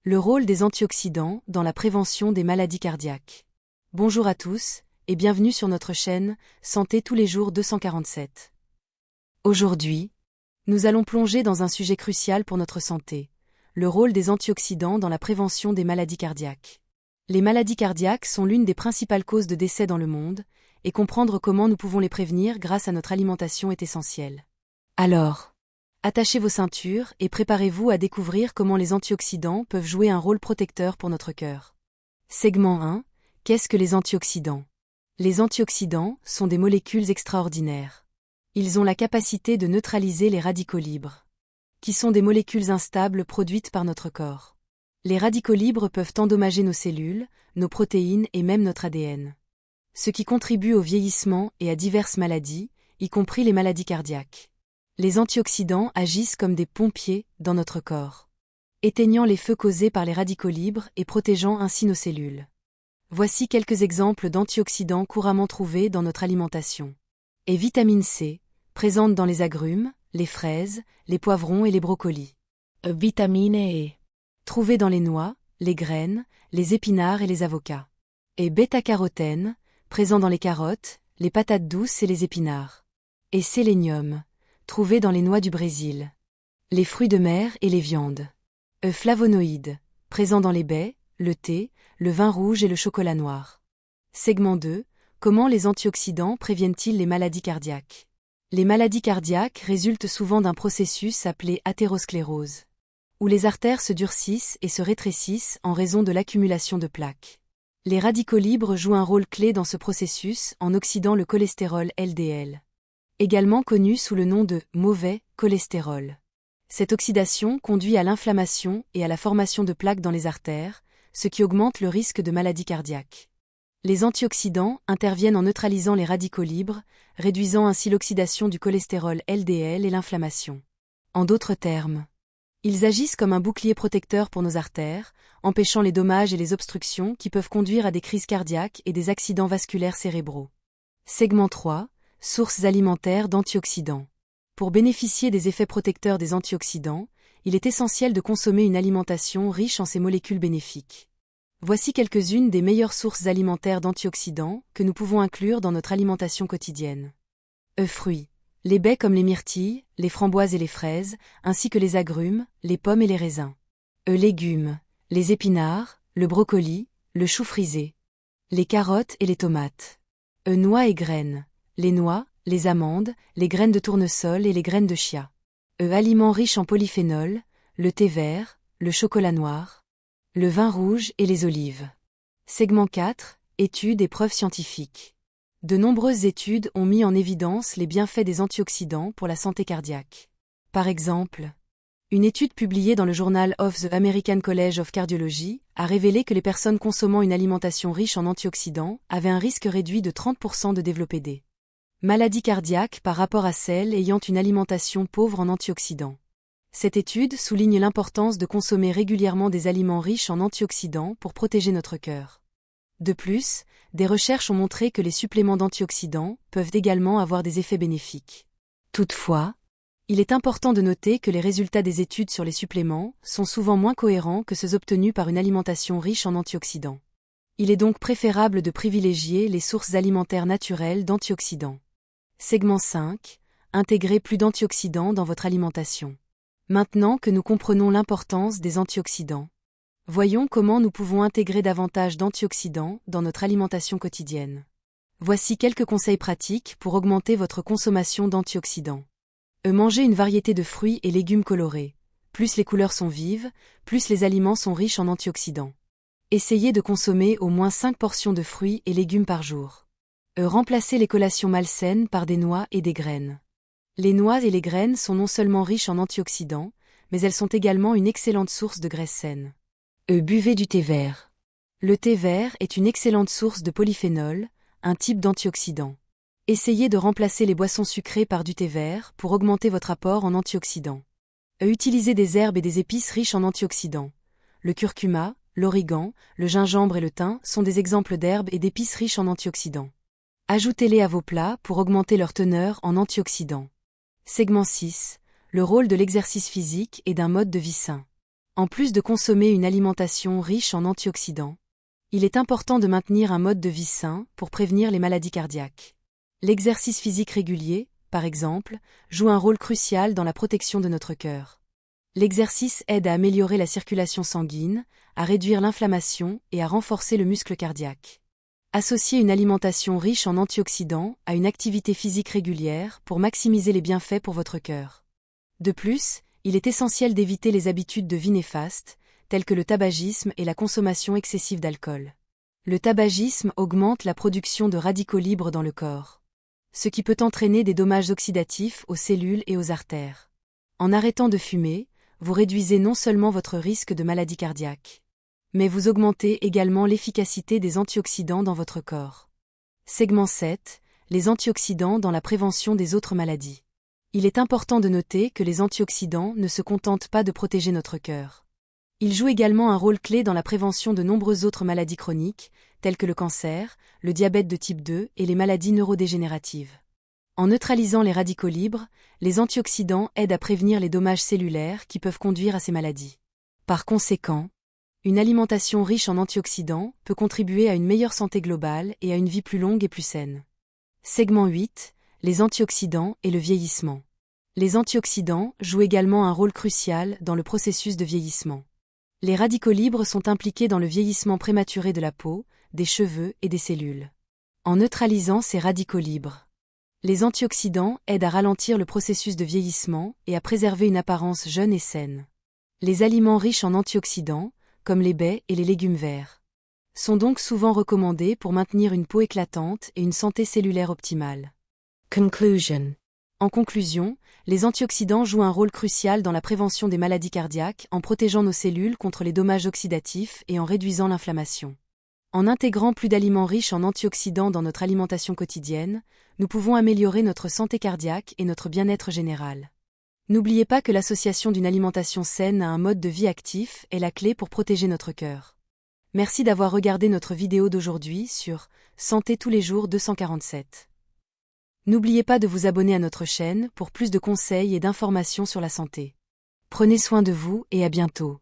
Le rôle des antioxydants dans la prévention des maladies cardiaques. Bonjour à tous, et bienvenue sur notre chaîne, Santé tous les jours 247. Aujourd'hui, nous allons plonger dans un sujet crucial pour notre santé, le rôle des antioxydants dans la prévention des maladies cardiaques. Les maladies cardiaques sont l'une des principales causes de décès dans le monde, et comprendre comment nous pouvons les prévenir grâce à notre alimentation est essentiel. Alors, attachez vos ceintures et préparez-vous à découvrir comment les antioxydants peuvent jouer un rôle protecteur pour notre cœur. Segment 1. Qu'est-ce que les antioxydants? Les antioxydants sont des molécules extraordinaires. Ils ont la capacité de neutraliser les radicaux libres, qui sont des molécules instables produites par notre corps. Les radicaux libres peuvent endommager nos cellules, nos protéines et même notre ADN. Ce qui contribue au vieillissement et à diverses maladies, y compris les maladies cardiaques. Les antioxydants agissent comme des pompiers dans notre corps, éteignant les feux causés par les radicaux libres et protégeant ainsi nos cellules. Voici quelques exemples d'antioxydants couramment trouvés dans notre alimentation. Et vitamine C, présente dans les agrumes, les fraises, les poivrons et les brocolis. Vitamine E, Trouvée dans les noix, les graines, les épinards et les avocats. Et bêta-carotène, présent dans les carottes, les patates douces et les épinards. Et sélénium, trouvé dans les noix du Brésil, les fruits de mer et les viandes. Flavonoïdes, présents dans les baies, le thé, le vin rouge et le chocolat noir. Segment 2. Comment les antioxydants préviennent-ils les maladies cardiaques? Les maladies cardiaques résultent souvent d'un processus appelé athérosclérose, où les artères se durcissent et se rétrécissent en raison de l'accumulation de plaques. Les radicaux libres jouent un rôle clé dans ce processus en oxydant le cholestérol LDL, également connu sous le nom de mauvais cholestérol. Cette oxydation conduit à l'inflammation et à la formation de plaques dans les artères, ce qui augmente le risque de maladies cardiaques. Les antioxydants interviennent en neutralisant les radicaux libres, réduisant ainsi l'oxydation du cholestérol LDL et l'inflammation. En d'autres termes, ils agissent comme un bouclier protecteur pour nos artères, empêchant les dommages et les obstructions qui peuvent conduire à des crises cardiaques et des accidents vasculaires cérébraux. Segment 3. Sources alimentaires d'antioxydants. Pour bénéficier des effets protecteurs des antioxydants, il est essentiel de consommer une alimentation riche en ces molécules bénéfiques. Voici quelques-unes des meilleures sources alimentaires d'antioxydants que nous pouvons inclure dans notre alimentation quotidienne. Fruits. Les baies comme les myrtilles, les framboises et les fraises, ainsi que les agrumes, les pommes et les raisins. Légumes. Les épinards, le brocoli, le chou frisé. Les carottes et les tomates. Noix et graines. Les noix, les amandes, les graines de tournesol et les graines de chia. Aliments riches en polyphénol, le thé vert, le chocolat noir, le vin rouge et les olives. Segment 4. Études et preuves scientifiques. De nombreuses études ont mis en évidence les bienfaits des antioxydants pour la santé cardiaque. Par exemple, une étude publiée dans le Journal of the American College of Cardiology a révélé que les personnes consommant une alimentation riche en antioxydants avaient un risque réduit de 30% de développer des maladies cardiaques par rapport à celles ayant une alimentation pauvre en antioxydants. Cette étude souligne l'importance de consommer régulièrement des aliments riches en antioxydants pour protéger notre cœur. De plus, des recherches ont montré que les suppléments d'antioxydants peuvent également avoir des effets bénéfiques. Toutefois, il est important de noter que les résultats des études sur les suppléments sont souvent moins cohérents que ceux obtenus par une alimentation riche en antioxydants. Il est donc préférable de privilégier les sources alimentaires naturelles d'antioxydants. Segment 5. Intégrer plus d'antioxydants dans votre alimentation. Maintenant que nous comprenons l'importance des antioxydants, voyons comment nous pouvons intégrer davantage d'antioxydants dans notre alimentation quotidienne. Voici quelques conseils pratiques pour augmenter votre consommation d'antioxydants. Mangez une variété de fruits et légumes colorés. Plus les couleurs sont vives, plus les aliments sont riches en antioxydants. Essayez de consommer au moins 5 portions de fruits et légumes par jour. Remplacez les collations malsaines par des noix et des graines. Les noix et les graines sont non seulement riches en antioxydants, mais elles sont également une excellente source de graisses saines. Buvez du thé vert. Le thé vert est une excellente source de polyphénol, un type d'antioxydant. Essayez de remplacer les boissons sucrées par du thé vert pour augmenter votre apport en antioxydants. Utilisez des herbes et des épices riches en antioxydants. Le curcuma, l'origan, le gingembre et le thym sont des exemples d'herbes et d'épices riches en antioxydants. Ajoutez-les à vos plats pour augmenter leur teneur en antioxydants. Segment 6. Le rôle de l'exercice physique et d'un mode de vie sain. En plus de consommer une alimentation riche en antioxydants, il est important de maintenir un mode de vie sain pour prévenir les maladies cardiaques. L'exercice physique régulier, par exemple, joue un rôle crucial dans la protection de notre cœur. L'exercice aide à améliorer la circulation sanguine, à réduire l'inflammation et à renforcer le muscle cardiaque. Associez une alimentation riche en antioxydants à une activité physique régulière pour maximiser les bienfaits pour votre cœur. De plus, il est essentiel d'éviter les habitudes de vie néfastes, telles que le tabagisme et la consommation excessive d'alcool. Le tabagisme augmente la production de radicaux libres dans le corps, ce qui peut entraîner des dommages oxydatifs aux cellules et aux artères. En arrêtant de fumer, vous réduisez non seulement votre risque de maladie cardiaque, mais vous augmentez également l'efficacité des antioxydants dans votre corps. Segment 7. Les antioxydants dans la prévention des autres maladies. Il est important de noter que les antioxydants ne se contentent pas de protéger notre cœur. Ils jouent également un rôle clé dans la prévention de nombreuses autres maladies chroniques, telles que le cancer, le diabète de type 2 et les maladies neurodégénératives. En neutralisant les radicaux libres, les antioxydants aident à prévenir les dommages cellulaires qui peuvent conduire à ces maladies. Par conséquent, une alimentation riche en antioxydants peut contribuer à une meilleure santé globale et à une vie plus longue et plus saine. Segment 8. Les antioxydants et le vieillissement. Les antioxydants jouent également un rôle crucial dans le processus de vieillissement. Les radicaux libres sont impliqués dans le vieillissement prématuré de la peau, des cheveux et des cellules. En neutralisant ces radicaux libres, les antioxydants aident à ralentir le processus de vieillissement et à préserver une apparence jeune et saine. Les aliments riches en antioxydants, comme les baies et les légumes verts, sont donc souvent recommandés pour maintenir une peau éclatante et une santé cellulaire optimale. Conclusion. En conclusion, les antioxydants jouent un rôle crucial dans la prévention des maladies cardiaques en protégeant nos cellules contre les dommages oxydatifs et en réduisant l'inflammation. En intégrant plus d'aliments riches en antioxydants dans notre alimentation quotidienne, nous pouvons améliorer notre santé cardiaque et notre bien-être général. N'oubliez pas que l'association d'une alimentation saine à un mode de vie actif est la clé pour protéger notre cœur. Merci d'avoir regardé notre vidéo d'aujourd'hui sur Santé tous les jours 247. N'oubliez pas de vous abonner à notre chaîne pour plus de conseils et d'informations sur la santé. Prenez soin de vous et à bientôt.